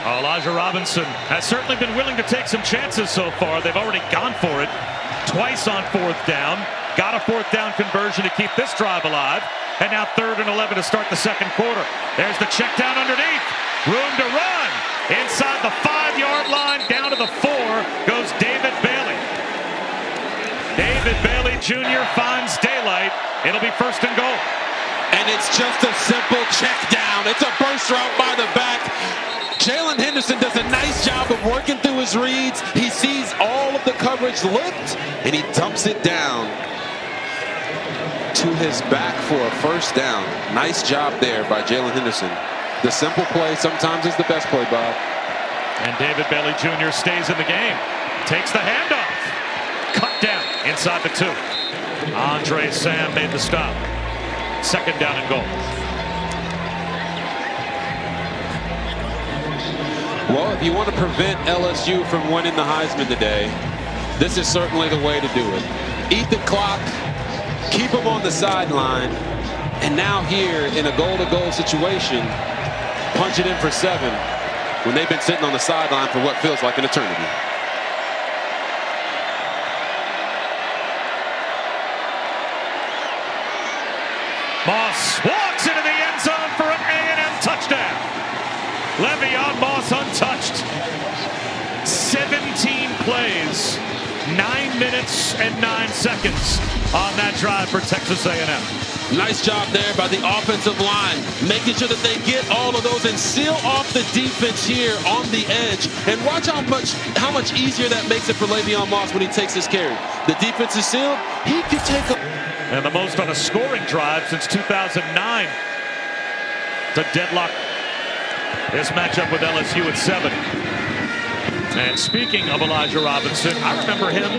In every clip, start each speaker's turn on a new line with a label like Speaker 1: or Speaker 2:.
Speaker 1: Elijah Robinson has certainly been willing to take some chances so far. They've already gone for it twice on 4th down. Got a 4th down conversion to keep this drive alive. And now 3rd and 11 to start the 2nd quarter. There's the check down underneath. Room to run. Inside the 5-yard line, down to the 4 goes David Bailey. David Bailey Jr. finds daylight. It'll be 1st and goal.
Speaker 2: And it's just a simple check down. It's a burst route by the back. Jalen Henderson does a nice job of working through his reads. He sees all of the coverage lift, and he dumps it down to his back for a 1st down. Nice job there by Jalen Henderson. The simple play sometimes is the best play, Bob.
Speaker 1: And David Bailey Jr. stays in the game. Takes the handoff. Cut down inside the 2. Andre Sam made the stop. 2nd down and goal.
Speaker 2: Well, if you want to prevent LSU from winning the Heisman today, this is certainly the way to do it. Eat the clock, keep them on the sideline, and now here in a goal-to-goal situation, punch it in for 7 when they've been sitting on the sideline for what feels like an eternity.
Speaker 1: Moss walks into the end zone for an A&M touchdown. Le'Veon Moss untouched. 17 plays, 9 minutes and 9 seconds on that drive for Texas A&M.
Speaker 2: Nice job there by the offensive line, making sure that they get all of those and seal off the defense here on the edge. And watch how much easier that makes it for Le'Veon Moss when he takes his carry. The defense is sealed. He can take a...
Speaker 1: And the most on a scoring drive since 2009. To deadlock this matchup with LSU at 7. And speaking of Elijah Robinson, I remember him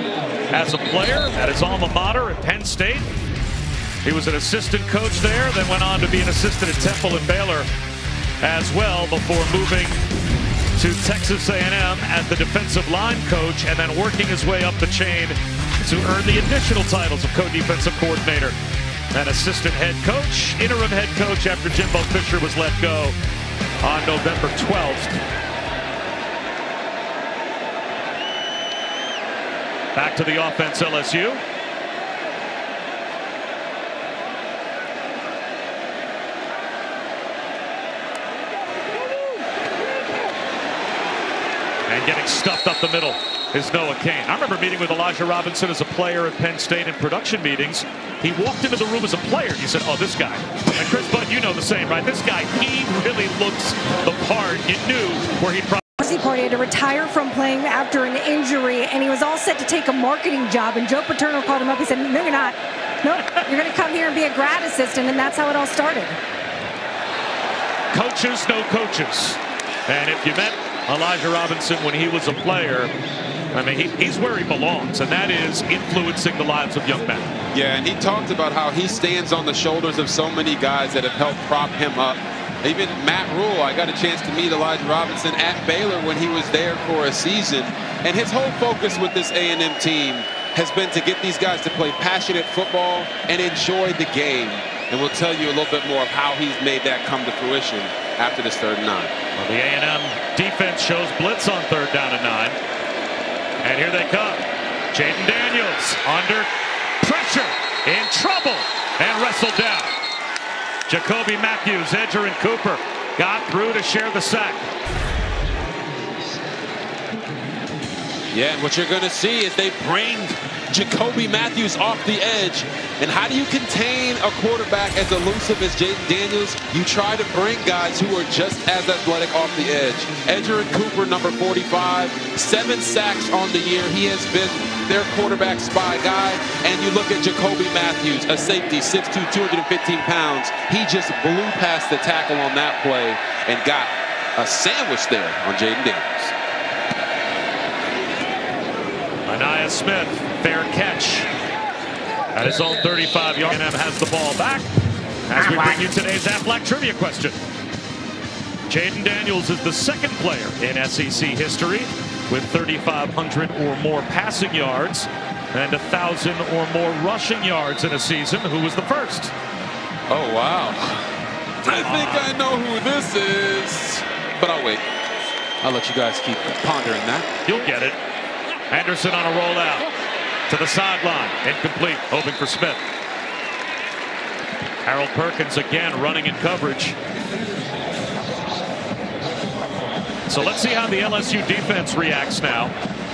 Speaker 1: as a player at his alma mater at Penn State. He was an assistant coach there, then went on to be an assistant at Temple and Baylor as well before moving to Texas A&M as the defensive line coach and then working his way up the chain to earn the additional titles of co-defensive coordinator and assistant head coach, interim head coach after Jimbo Fisher was let go on November 12th. Back to the offense, LSU. And getting stuffed up the middle is Noah Cain. I remember meeting with Elijah Robinson as a player at Penn State in production meetings. He walked into the room as a player. He said, oh, this guy. And Chris Budd, you know the same, right? This guy, he really looks the part. You knew where he'd probably...
Speaker 3: Party had to retire from playing after an injury, and he was all set to take a marketing job. And Joe Paterno called him up. He said, no, you're not. No, you're going to come here and be a grad assistant. And that's how it all started.
Speaker 1: Coaches know coaches. And if you met Elijah Robinson when he was a player, I mean, he's where he belongs, and that is influencing the lives of young men.
Speaker 2: Yeah, and he talked about how he stands on the shoulders of so many guys that have helped prop him up. Even Matt Rule, I got a chance to meet Elijah Robinson at Baylor when he was there for a season. And his whole focus with this A&M team has been to get these guys to play passionate football and enjoy the game. And we'll tell you a little bit more of how he's made that come to fruition after this 3rd and 9.
Speaker 1: Well, the A&M defense shows blitz on 3rd down and 9. And here they come. Jaden Daniels under pressure, in trouble, and wrestled down. Jacoby Matthews, Edger, and Cooper got through to share the sack.
Speaker 2: Yeah, and what you're going to see is they bring Jacoby Matthews off the edge. And how do you contain a quarterback as elusive as Jaden Daniels? You try to bring guys who are just as athletic off the edge. Edger and Cooper, number 45, 7 sacks on the year. He has been their quarterback spy guy. And you look at Jacoby Matthews, a safety, 6'2", 215 pounds. He just blew past the tackle on that play and got a sandwich there on Jaden Daniels.
Speaker 1: Anaya Smith, fair catch at his own 35-yard. A&M has the ball back as we bring you today's Aflac trivia question. Jaden Daniels is the 2nd player in SEC history with 3,500 or more passing yards and 1,000 or more rushing yards in a season. Who was the first?
Speaker 2: Oh, wow. I think I know who this is, but I'll wait. I'll let you guys keep pondering that.
Speaker 1: You'll get it. Henderson on a rollout to the sideline. Incomplete. Hoping for Smith. Harold Perkins again running in coverage. So let's see how the LSU defense reacts now.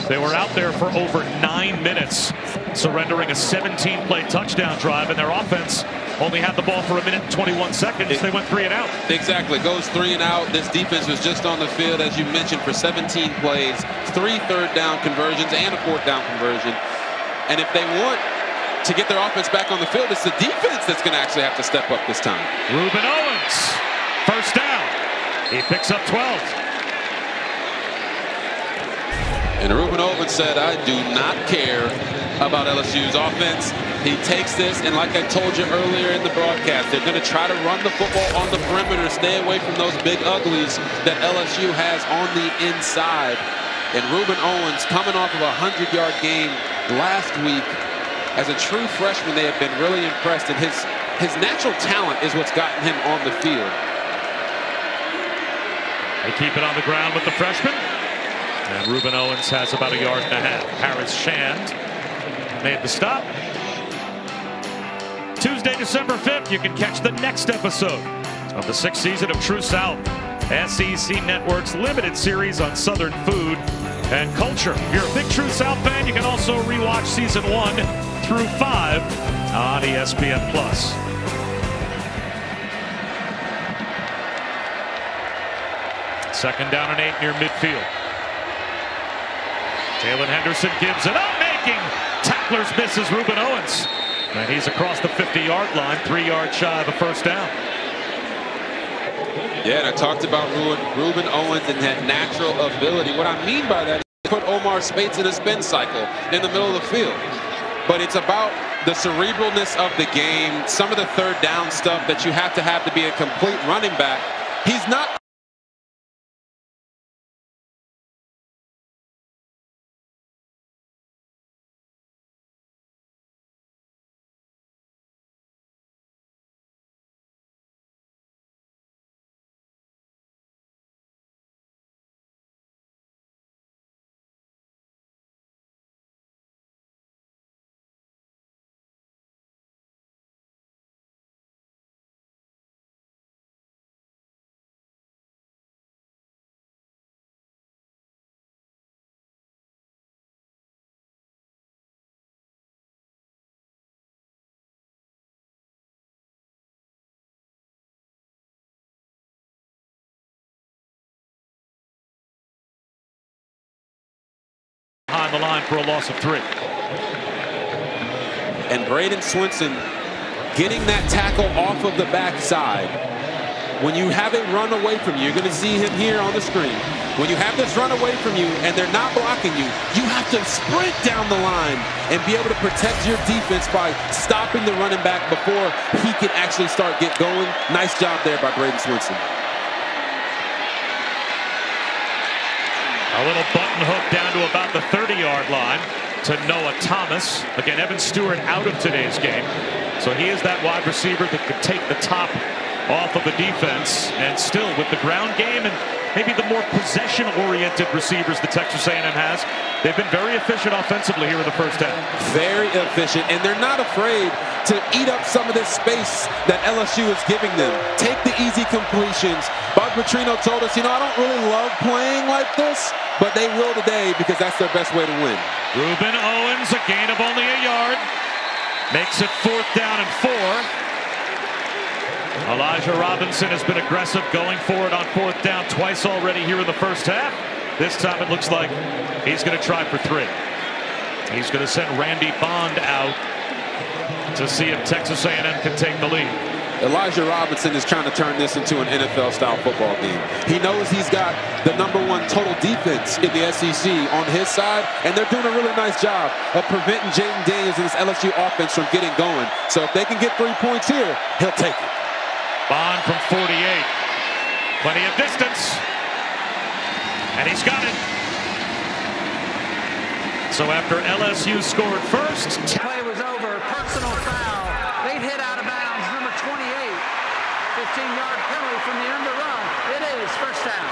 Speaker 1: They were out there for over 9 minutes, surrendering a 17-play touchdown drive, and their offense only had the ball for 1 minute and 21 seconds. They went 3 and out.
Speaker 2: Exactly. Goes 3 and out. This defense was just on the field, as you mentioned, for 17 plays, 3 third-down conversions, and a 4th-down conversion. And if they want to get their offense back on the field, it's the defense that's going to actually have to step up this time.
Speaker 1: Ruben Owens, first down. He picks up 12.
Speaker 2: And Ruben Owens said, I do not care about LSU's offense. He takes this, and like I told you earlier in the broadcast, they're going to try to run the football on the perimeter, stay away from those big uglies that LSU has on the inside. And Ruben Owens, coming off of a 100-yard game last week, as a true freshman, they have been really impressed, and his natural talent is what's gotten him on the field.
Speaker 1: They keep it on the ground with the freshman. And Ruben Owens has about 1.5 yards. Harris Shand made the stop. Tuesday, December 5th, you can catch the next episode of the 6th season of True South, SEC Network's limited series on Southern food and culture. If you're a big True South fan, you can also rewatch season 1 through 5 on ESPN+. Second down and 8 near midfield. Taylor Henderson gives it up, making tacklers misses Ruben Owens. And he's across the 50-yard line, 3 yards shy of a first down.
Speaker 2: Yeah, and I talked about Ruben Owens and that natural ability. What I mean by that is put Omar Speights in a spin cycle in the middle of the field. But it's about the cerebralness of the game, some of the third down stuff that you have to be a complete running back. He's not.
Speaker 1: Behind the line for a loss of 3.
Speaker 2: And Braden Swinson getting that tackle off of the backside. When you have it run away from you, you're going to see him here on the screen. When you have this run away from you and they're not blocking you, you have to sprint down the line and be able to protect your defense by stopping the running back before he can actually start get going. Nice job there by Braden Swinson.
Speaker 1: A little button hook down to about the 30-yard line to Noah Thomas. Again, Evan Stewart out of today's game. So he is that wide receiver that could take the top off of the defense. And still with the ground game and maybe the more possession-oriented receivers that Texas A&M has, they've been very efficient offensively here in the first half.
Speaker 2: Very efficient, and they're not afraid to eat up some of this space that LSU is giving them. Take the easy completions. Bob Petrino told us, you know, I don't really love playing like this, but they will today because that's their best way to win.
Speaker 1: Ruben Owens, a gain of only 1 yard. Makes it 4th down and 4. Elijah Robinson has been aggressive going for it on 4th down twice already here in the first half. This time it looks like he's going to try for 3. He's going to send Randy Bond out to see if Texas A&M can take the lead.
Speaker 2: Elijah Robinson is trying to turn this into an NFL-style football game. He knows he's got the #1 total defense in the SEC on his side, and they're doing a really nice job of preventing Jaden Daniels and this LSU offense from getting going. So if they can get 3 points here, he'll take it.
Speaker 1: Bond from 48. Plenty of distance. And he's got it. So after LSU scored first.
Speaker 4: Play was over. Personal foul. Late hit out of bounds. Number 28. 15-yard penalty from the end of the run. It is first down.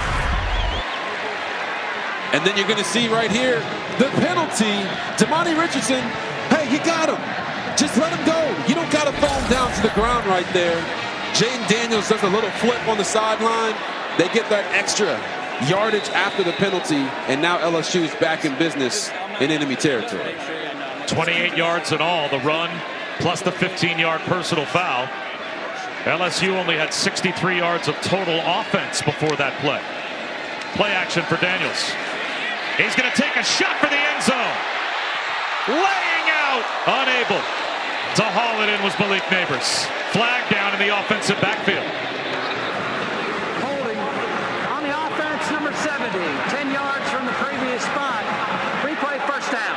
Speaker 2: And then you're going to see right here the penalty. Damani Richardson, hey, you got him. Just let him go. You don't got to throw him down to the ground right there. Jaden Daniels does a little flip on the sideline. They get that extra yardage after the penalty, and now LSU is back in business in enemy territory.
Speaker 1: 28 yards in all, the run plus the 15-yard personal foul. LSU only had 63 yards of total offense before that play. Play action for Daniels. He's going to take a shot for the end zone. Laying out, unable to haul it in was Malik Neighbors. Flag down in the offensive backfield.
Speaker 4: Holding on the offense, number 70. 10 yards from the previous spot. Replay first down.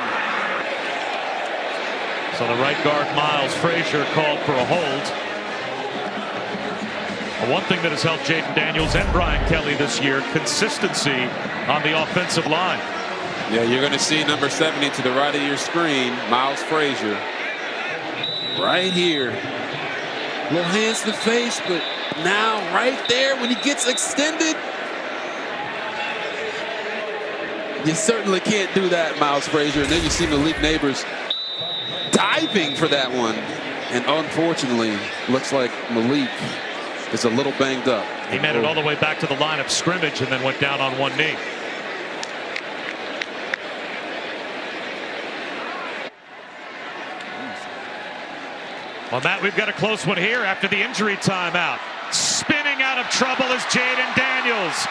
Speaker 1: So the right guard, Miles Frazier, called for a hold. One thing that has helped Jaden Daniels and Brian Kelly this year, consistency on the offensive line.
Speaker 2: Yeah, you're going to see number 70 to the right of your screen, Miles Frazier. Right here. Little hands to the face, but now right there when he gets extended, you certainly can't do that, Miles Frazier. And then you see Malik Neighbors diving for that one. And unfortunately, looks like Malik is a little banged up.
Speaker 1: He made it all the way back to the line of scrimmage and then went down on one knee. Well, Matt, we've got a close one here after the injury timeout. Spinning out of trouble is Jaden Daniels.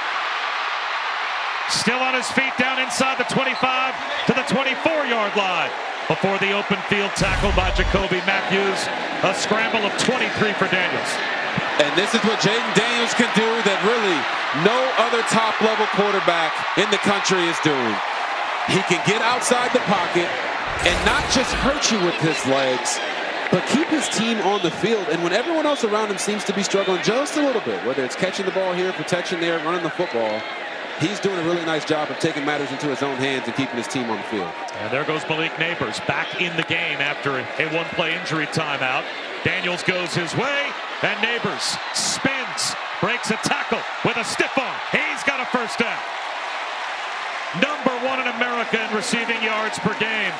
Speaker 1: Still on his feet down inside the 25 to the 24-yard line. Before the open field tackle by Jacoby Matthews. A scramble of 23 for Daniels.
Speaker 2: And this is what Jaden Daniels can do that really no other top-level quarterback in the country is doing. He can get outside the pocket and not just hurt you with his legs, but keep his team on the field. And when everyone else around him seems to be struggling just a little bit, whether it's catching the ball here, protection there, running the football, he's doing a really nice job of taking matters into his own hands and keeping his team on the field.
Speaker 1: And there goes Malik Neighbors back in the game after a one-play injury timeout. Daniels goes his way, and Neighbors spins, breaks a tackle with a stiff arm. He's got a first down. Number 1 in America in receiving yards per game.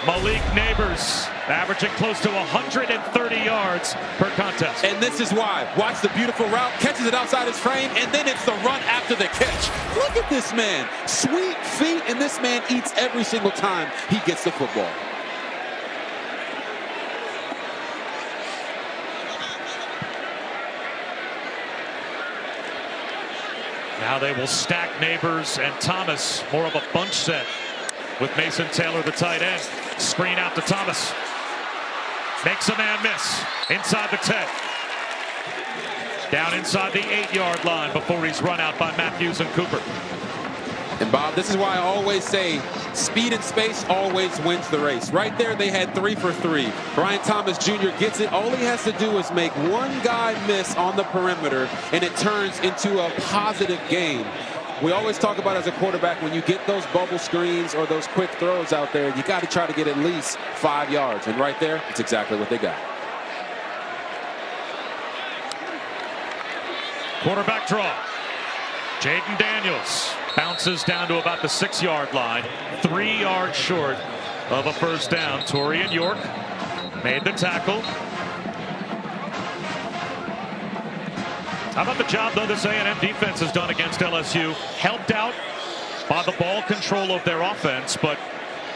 Speaker 1: Malik Neighbors averaging close to 130 yards per contest.
Speaker 2: And this is why. Watch the beautiful route, catches it outside his frame, and then it's the run after the catch. Look at this man. Sweet feet, and this man eats every single time he gets the football.
Speaker 1: Now they will stack Neighbors and Thomas, more of a bunch set with Mason Taylor, the tight end. Screen out to Thomas. Makes a man miss inside the 10. Down inside the 8-yard line before he's run out by Matthews and Cooper.
Speaker 2: And Bob, this is why I always say speed and space always wins the race. Right there, they had 3 for 3. Brian Thomas Jr. gets it. All he has to do is make one guy miss on the perimeter, and it turns into a positive game. We always talk about as a quarterback, when you get those bubble screens or those quick throws out there, you got to try to get at least 5 yards. And right there, it's exactly what they got.
Speaker 1: Quarterback draw. Jaden Daniels bounces down to about the 6-yard line. 3 yards short of a first down. Torian York made the tackle. How about the job, though, this A&M defense has done against LSU? Helped out by the ball control of their offense, but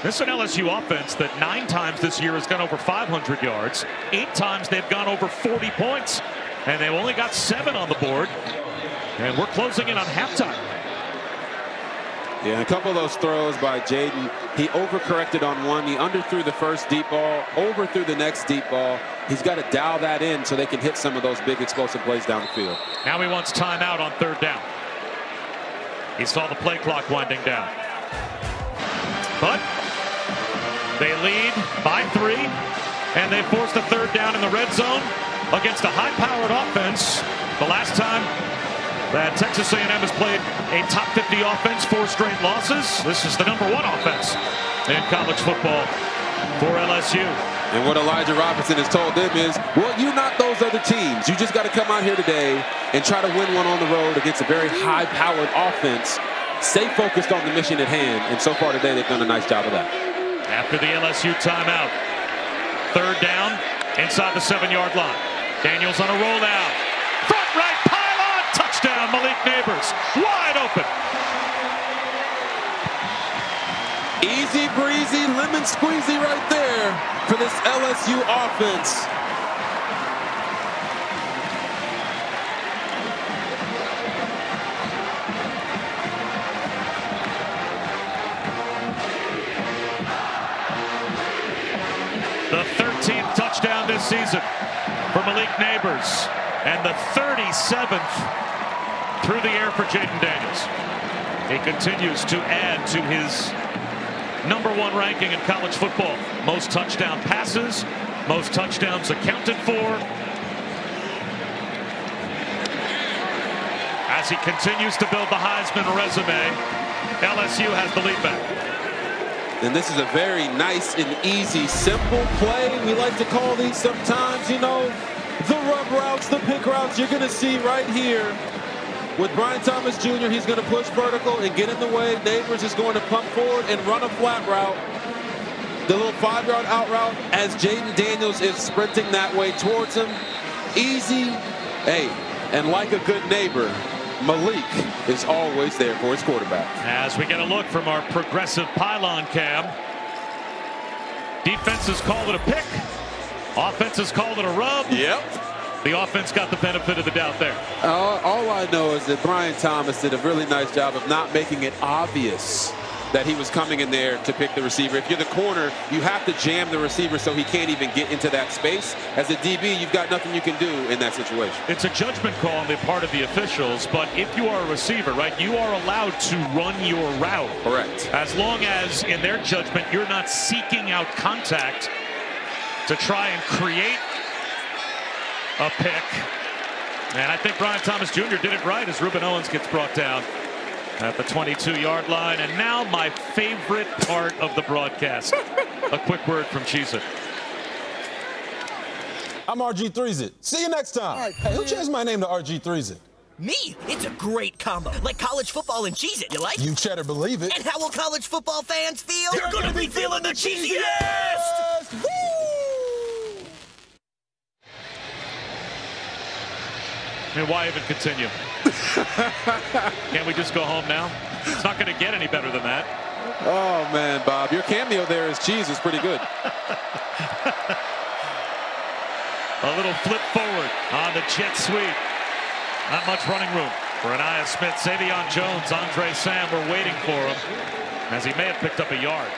Speaker 1: this is an LSU offense that 9 times this year has gone over 500 yards. 8 times they've gone over 40 points, and they've only got 7 on the board. And we're closing in on halftime.
Speaker 2: Yeah, a couple of those throws by Jaden, he overcorrected on one. He underthrew the first deep ball, overthrew the next deep ball. He's got to dial that in so they can hit some of those big explosive plays down the field.
Speaker 1: Now he wants timeout on 3rd down. He saw the play clock winding down. But they lead by 3, and they force the 3rd down in the red zone against a high-powered offense. The last time that Texas A&M has played a top 50 offense, 4 straight losses. This is the number 1 offense in college football for LSU.
Speaker 2: And what Elijah Robinson has told them is, well, you're not those other teams. You just got to come out here today and try to win one on the road against a very high-powered offense. stay focused on the mission at hand. And so far today, they've done a nice job of that.
Speaker 1: After the LSU timeout, 3rd down inside the 7-yard line. Daniels on a rollout. Front right pylon. Touchdown, Malik Neighbors. Wide open.
Speaker 2: Easy breezy, lemon squeezy right there for this LSU offense.
Speaker 1: The 13th touchdown this season for Malik Neighbors, and the 37th through the air for Jaden Daniels. He continues to add to his #1 ranking in college football. Most touchdown passes, most touchdowns accounted for. As he continues to build the Heisman resume, LSU has the lead back.
Speaker 2: And this is a very nice and easy, simple play. We like to call these sometimes, you know, the rub routes, the pick routes. You're going to see right here with Brian Thomas Jr., he's going to push vertical and get in the way. Neighbors is going to pump forward and run a flat route. The little 5-yard out route as Jaden Daniels is sprinting that way towards him. Easy. Hey, and like a good neighbor, Malik is always there for his quarterback.
Speaker 1: As we get a look from our progressive pylon cam, defenses called it a pick. Offenses called it a rub.
Speaker 2: Yep.
Speaker 1: The offense got the benefit of the doubt there.
Speaker 2: All I know is that Brian Thomas did a really nice job of not making it obvious that he was coming in there to pick the receiver. If you're the corner, you have to jam the receiver so he can't even get into that space. As a DB, you've got nothing you can do in that situation.
Speaker 1: It's a judgment call on the part of the officials, but if you are a receiver, right, you are allowed to run your route.
Speaker 2: Correct.
Speaker 1: As long as, in their judgment, you're not seeking out contact to try and create a pick. And I think Brian Thomas Jr. did it right as Ruben Owens gets brought down at the 22-yard line. And now my favorite part of the broadcast. A quick word from Cheez-It.
Speaker 5: I'm RG3Z. See you next time.
Speaker 6: Right,
Speaker 5: hey, who changed my name to RG3Z?
Speaker 6: Me? It's a great combo. Like college football and Cheez-It, you like?
Speaker 5: You cheddar believe it.
Speaker 6: And how will college football fans feel?
Speaker 5: They're gonna be feeling the cheesiest! Woo!
Speaker 1: I mean, why even continue? Can't we just go home now? It's not going to get any better than that.
Speaker 2: Oh, man, Bob. Your cameo there as Cheese is pretty good.
Speaker 1: A little flip forward on the jet sweep. Not much running room for Anaya Smith. Savion Jones, Andre Sam were waiting for him as he may have picked up a yard.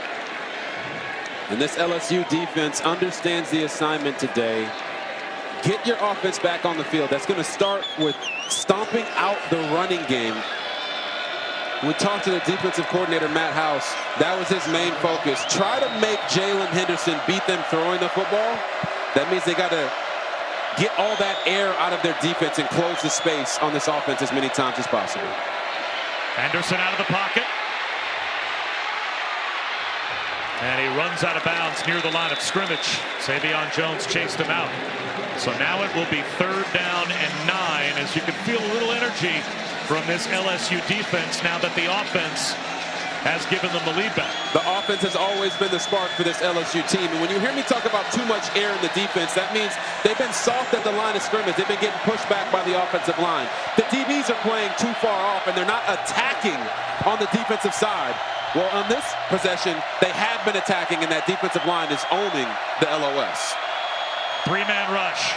Speaker 2: And this LSU defense understands the assignment today. Get your offense back on the field. That's going to start with stomping out the running game. We talked to the defensive coordinator, Matt House. That was his main focus. Try to make Jalen Henderson beat them throwing the football. That means they got to get all that air out of their defense and close the space on this offense as many times as possible.
Speaker 1: Henderson out of the pocket. And he runs out of bounds near the line of scrimmage. Savion Jones chased him out. So now it will be 3rd down and 9 as you can feel a little energy from this LSU defense now that the offense has given them the lead back.
Speaker 2: The offense has always been the spark for this LSU team. And when you hear me talk about too much air in the defense, that means they've been soft at the line of scrimmage. They've been getting pushed back by the offensive line. The DBs are playing too far off, and they're not attacking on the defensive side. Well, on this possession, they have been attacking, and that defensive line is owning the LOS.
Speaker 1: 3-man rush.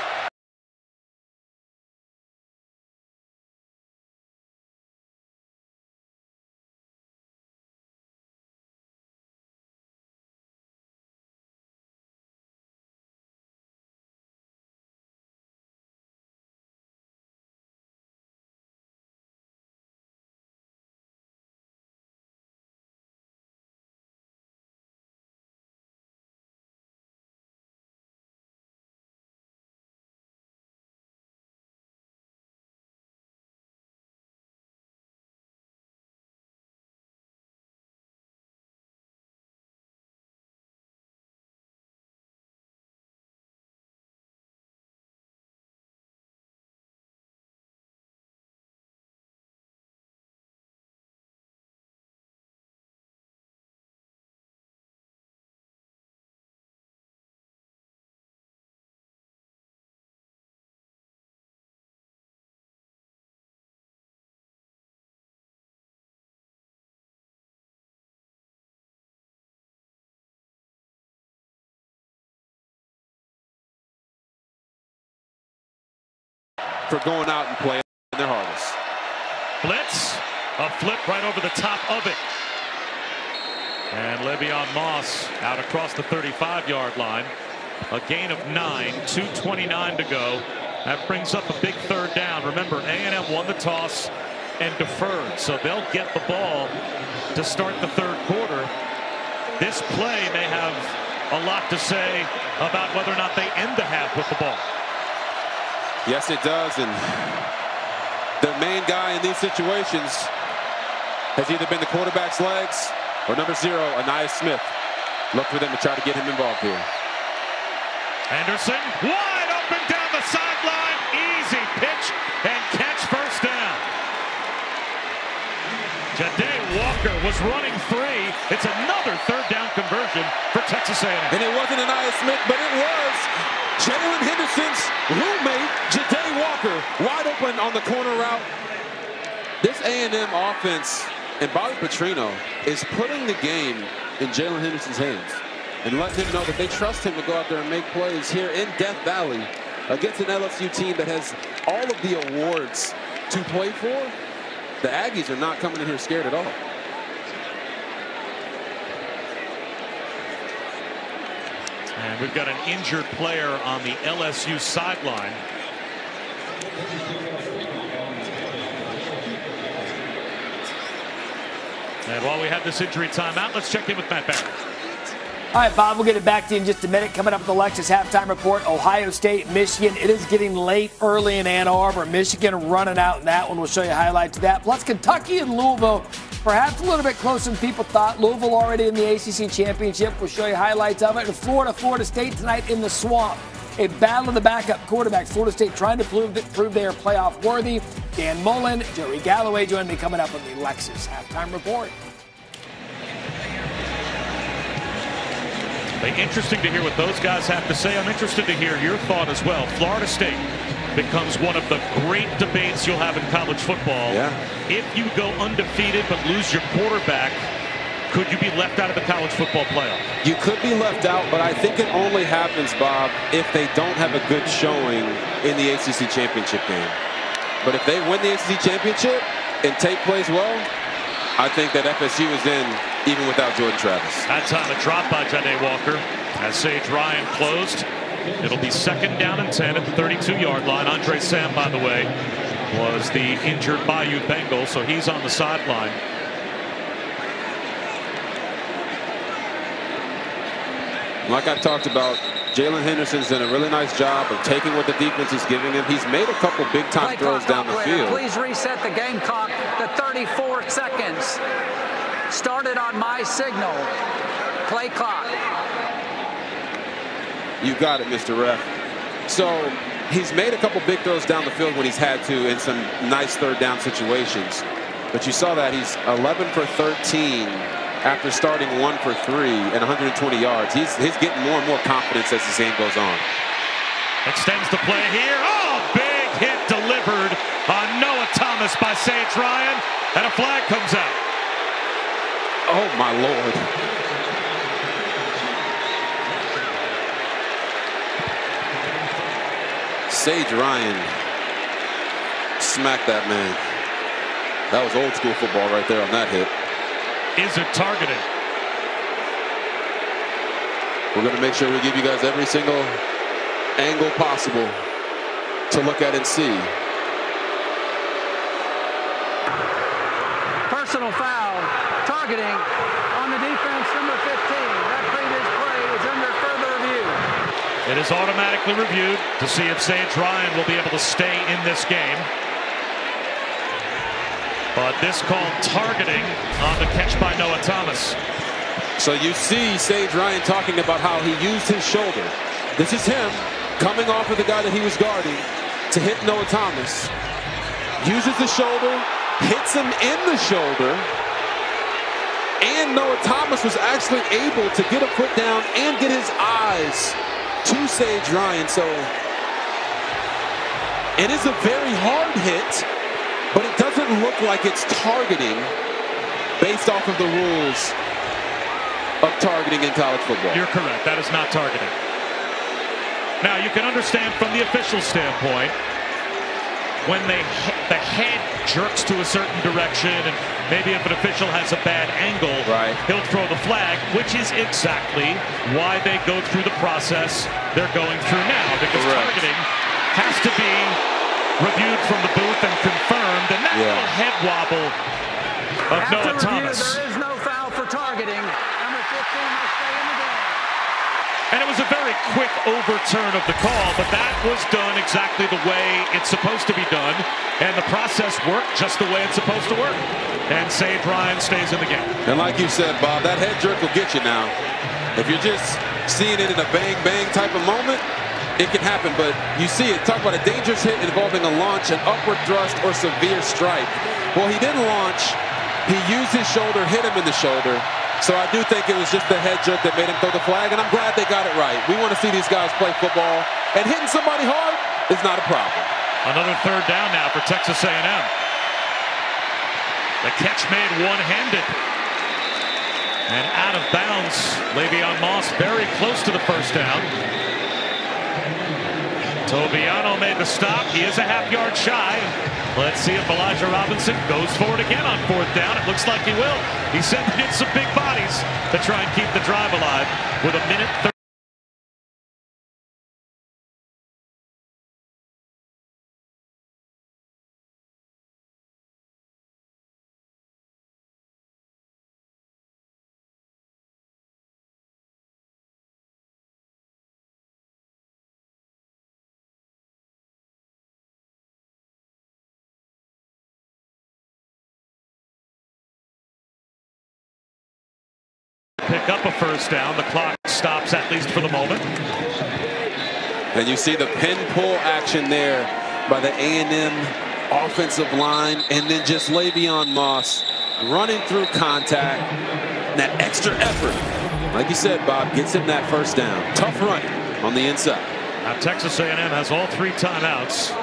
Speaker 2: for going out and playing their hardest.
Speaker 1: Blitz, a flip right over the top of it. And Le'Veon Moss out across the 35-yard line. A gain of 9, 2:29 to go. That brings up a big third down. Remember, A&M won the toss and deferred, so they'll get the ball to start the third quarter. This play may have a lot to say about whether or not they end the half with the ball.
Speaker 2: Yes, it does, and the main guy in these situations has either been the quarterback's legs or number 0, Anais Smith. Look for them to try to get him involved here.
Speaker 1: Anderson, wide open down the sideline. Easy pitch and catch, first down. Ja'Day Walker was running 3. It's another third down conversion for Texas A&M.
Speaker 2: And it wasn't Anais Smith, but it was Jalen Henderson's roommate, Ja'Day Walker, wide open on the corner route. This A&M offense and Bobby Petrino is putting the game in Jalen Henderson's hands and letting him know that they trust him to go out there and make plays here in Death Valley against an LSU team that has all of the awards to play for. The Aggies are not coming in here scared at all.
Speaker 1: And we've got an injured player on the LSU sideline. And while we have this injury timeout, let's check in with Matt Barrett.
Speaker 7: All right, Bob, we'll get it back to you in just a minute. Coming up with the Lexus halftime report, Ohio State, Michigan. It is getting late early in Ann Arbor. Michigan running out in that one. We'll show you highlights of that. Plus, Kentucky and Louisville, perhaps a little bit closer than people thought. Louisville already in the ACC championship. We'll show you highlights of it. And Florida State tonight in the Swamp. A battle of the backup quarterbacks. Florida State trying to prove they are playoff worthy. Dan Mullen, Joey Galloway joining me coming up on the Lexus halftime report.
Speaker 1: Interesting to hear what those guys have to say. I'm interested to hear your thought as well. Florida State becomes one of the great debates you'll have in college football.
Speaker 2: Yeah.
Speaker 1: If you go undefeated but lose your quarterback, could you be left out of the college football playoff?
Speaker 2: You could be left out, but I think it only happens, Bob, if they don't have a good showing in the ACC championship game. But if they win the ACC championship and Tate plays well, I think that FSU is in even without Jordan Travis.
Speaker 1: That time a drop by Ja'Day Walker as Sage Ryan closed. It'll be 2nd down and 10 at the 32-yard line. Andre Sam, by the way, was the injured Bayou Bengal, so he's on the sideline.
Speaker 2: Like I talked about, Jalen Henderson's done a really nice job of taking what the defense is giving him. He's made a couple big-time throws down the field.
Speaker 4: Please reset the game clock to 34 seconds. Started on my signal. Play clock.
Speaker 2: You got it, Mr. Ref. So he's made a couple big throws down the field when he's had to in some nice third down situations. But you saw that he's 11 for 13 after starting 1 for 3 and 120 yards. He's getting more and more confidence as the game goes on.
Speaker 1: Extends the play here. Oh, big hit delivered on Noah Thomas by Sage Ryan, and a flag comes out.
Speaker 2: Oh, my Lord. Sage Ryan smacked that man. That was old school football right there on that hit.
Speaker 1: Is it targeted?
Speaker 2: We're going to make sure we give you guys every single angle possible to look at and see.
Speaker 4: Personal foul. Targeting on the defense, number 15. That previous play is under further review.
Speaker 1: It is automatically reviewed to see if Sage Ryan will be able to stay in this game. But this called targeting on the catch by Noah Thomas.
Speaker 2: So you see Sage Ryan talking about how he used his shoulder. This is him coming off of the guy that he was guarding to hit Noah Thomas. Uses the shoulder, hits him in the shoulder. And Noah Thomas was actually able to get a foot down and get his eyes to Sage Ryan. So it is a very hard hit, but it doesn't look like it's targeting based off of the rules of targeting in college football.
Speaker 1: You're correct. That is not targeting. Now, you can understand from the official standpoint, when the head jerks to a certain direction, and maybe if an official has a bad angle, he'll throw the flag, which is exactly why they go through the process they're going through now, because targeting has to be reviewed from the booth and confirmed, and that little head wobble of Noah Thomas.
Speaker 4: There is no foul for targeting. Number 15 will stay in the game.
Speaker 1: And it was a very quick overturn of the call, but that was done exactly the way it's supposed to be done, and the process worked just the way it's supposed to work. And Sage Ryan stays in the game.
Speaker 2: And like you said, Bob, that head jerk will get you now. If you're just seeing it in a bang-bang type of moment, it can happen, but you see it. Talk about a dangerous hit involving a launch, an upward thrust, or severe strike. Well, he didn't launch. He used his shoulder, hit him in the shoulder. So I do think it was just the head jerk that made him throw the flag, and I'm glad they got it right. We want to see these guys play football, and hitting somebody hard is not a problem.
Speaker 1: Another third down now for Texas A&M. The catch made one-handed. And out of bounds, Le'Veon Moss very close to the first down. Toviano made the stop. He is a half-yard shy. Let's see if Elijah Robinson goes for it again on fourth down. It looks like he will. He sent in some big bodies to try and keep the drive alive with a minute 30. Pick up a first down. The clock stops, at least for the moment.
Speaker 2: And you see the pin pull action there by the A&M offensive line, and then just Le'Veon Moss running through contact. That extra effort, like you said, Bob, gets him that first down. Tough run on the inside.
Speaker 1: Now Texas A&M has all 3 timeouts.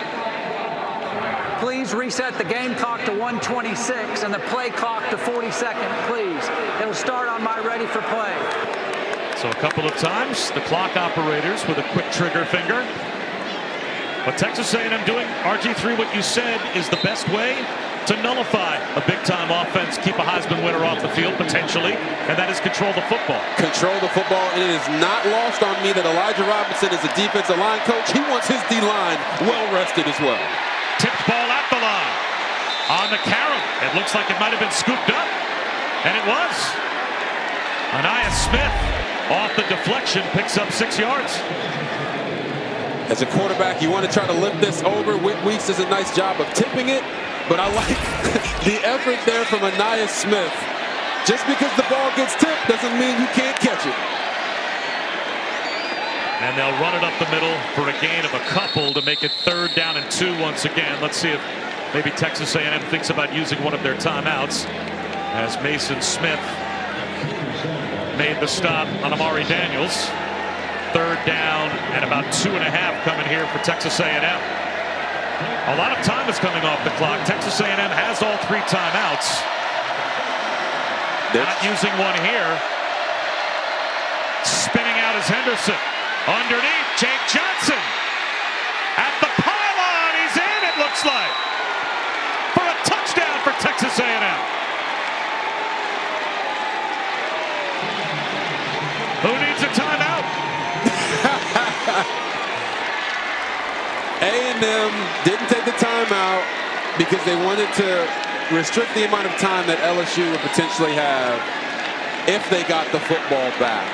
Speaker 4: Please reset the game clock to 1:26 and the play clock to 42nd, please. It'll start on my ready for play.
Speaker 1: So a couple of times, the clock operators with a quick trigger finger. But Texas A&M doing, RG3, what you said is the best way to nullify a big-time offense, keep a Heisman winner off the field, potentially, and that is control the football.
Speaker 2: Control the football, and it is not lost on me that Elijah Robinson is a defensive line coach. He wants his D-line well-rested as well.
Speaker 1: Tipped ball at the line. On the carry. It looks like it might have been scooped up. And it was. Anaya Smith off the deflection picks up 6 yards.
Speaker 2: As a quarterback, you want to try to lift this over. Whit Weeks does a nice job of tipping it. But I like the effort there from Anaya Smith. Just because the ball gets tipped doesn't mean you can't catch it.
Speaker 1: And they'll run it up the middle for a gain of a couple to make it 3rd down and 2 once again. Let's see if maybe Texas A&M thinks about using one of their timeouts, as Mason Smith made the stop on Amari Daniels. 3rd down and about 2.5 coming here for Texas A&M. A lot of time is coming off the clock. Texas A&M has all 3 timeouts. Not using one here. Spinning out is Henderson. Underneath, Jake Johnson. At the pylon, he's in, it looks like. For a touchdown for Texas A&M. Who needs a timeout?
Speaker 2: A&M didn't take the timeout because they wanted to restrict the amount of time that LSU would potentially have if they got the football back.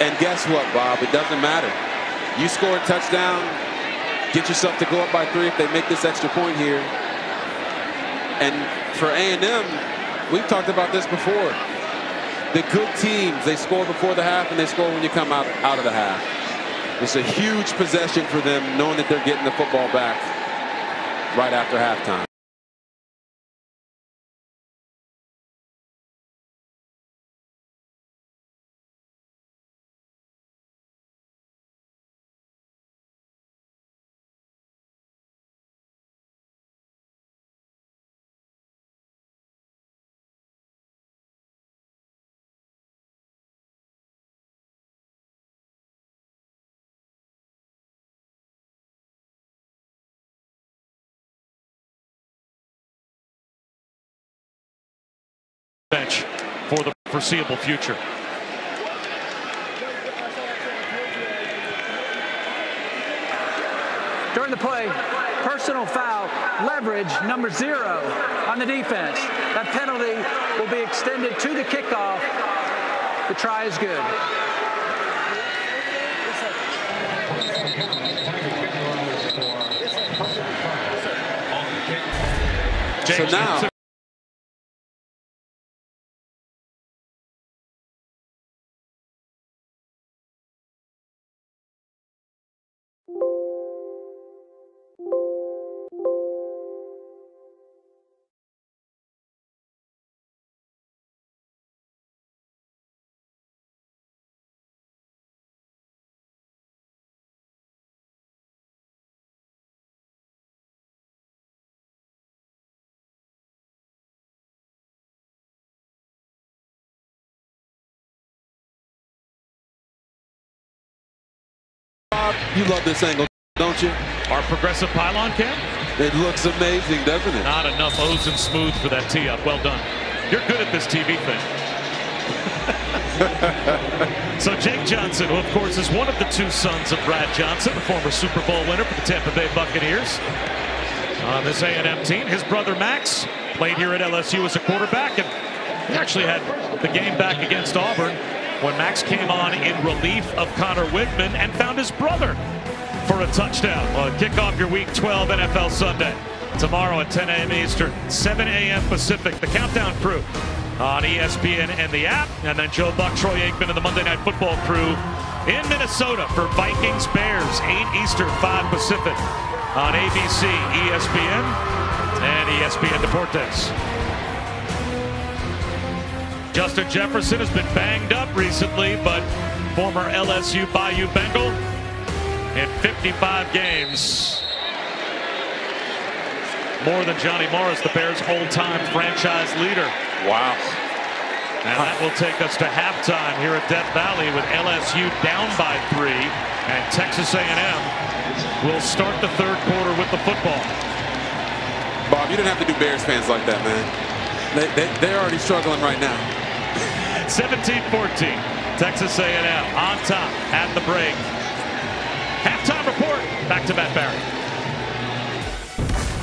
Speaker 2: And guess what, Bob? It doesn't matter. You score a touchdown, get yourself to go up by 3 if they make this extra point here. And for A&M, we've talked about this before. The good teams, they score before the half and they score when you come out of the half. It's a huge possession for them, knowing that they're getting the football back right after halftime.
Speaker 1: bench for the foreseeable future.
Speaker 4: During the play, personal foul, leverage number 0 on the defense. That penalty will be extended to the kickoff. The try is good.
Speaker 2: So now, you love this angle, don't you?
Speaker 1: Our progressive pylon cam?
Speaker 2: It looks amazing, doesn't it?
Speaker 1: Not enough O's and smooth for that tee up. Well done. You're good at this TV thing. So Jake Johnson, who of course is one of the 2 sons of Brad Johnson, the former Super Bowl winner for the Tampa Bay Buccaneers. On this A&M team, his brother Max played here at LSU as a quarterback, and he actually had the game back against Auburn when Max came on in relief of Connor Wigman and found his brother for a touchdown. Well, kick off your Week 12 NFL Sunday. Tomorrow at 10 a.m. Eastern, 7 a.m. Pacific. The Countdown Crew on ESPN and the app. And then Joe Buck, Troy Aikman, and the Monday Night Football crew in Minnesota for Vikings Bears, 8 Eastern, 5 Pacific on ABC, ESPN, and ESPN Deportes. Justin Jefferson has been banged up recently, but former LSU Bayou Bengal in 55 games. More than Johnny Morris, the Bears' all-time franchise leader.
Speaker 2: Wow.
Speaker 1: And that will take us to halftime here at Death Valley with LSU down by 3, and Texas A&M will start the 3rd quarter with the football.
Speaker 2: Bob, you didn't have to do Bears fans like that, man. They're already struggling right now.
Speaker 1: 17-14, Texas A&M on top at the break. Halftime report, back to Matt Barry.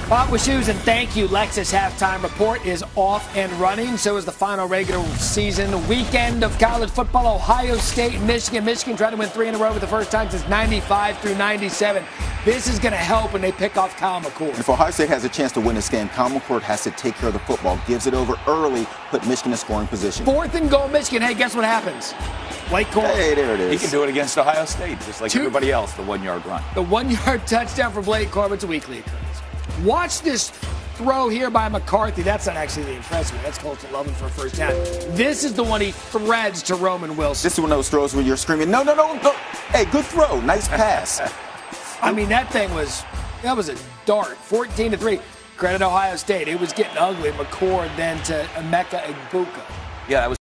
Speaker 7: Bob with shoes, and thank you. Lexus halftime report is off and running. So is the final regular season weekend of college football. Ohio State, Michigan. Michigan tried to win 3 in a row for the first time since 95 through 97. This is going to help when they pick off Kyle McCord.
Speaker 8: If Ohio State has a chance to win this game, Kyle McCord has to take care of the football, gives it over early, put Michigan in scoring position.
Speaker 7: 4th and goal, Michigan. Hey, guess what happens? Blake Corum.
Speaker 8: Hey, there it is.
Speaker 9: He can do it against Ohio State, just like everybody else, the 1-yard run.
Speaker 7: The 1-yard touchdown for Blake Corum. It's a weekly occurrence. Watch this throw here by McCarthy. That's not actually the impressive one. That's close to 11 for a first down. This is the one he threads to Roman Wilson.
Speaker 8: This is one of those throws where you're screaming, no, no, no, no. Hey, good throw. Nice pass.
Speaker 7: I mean, that was a dart. 14-3. Credit Ohio State. It was getting ugly. McCord then to Emeka Egbuka.
Speaker 9: Yeah, that was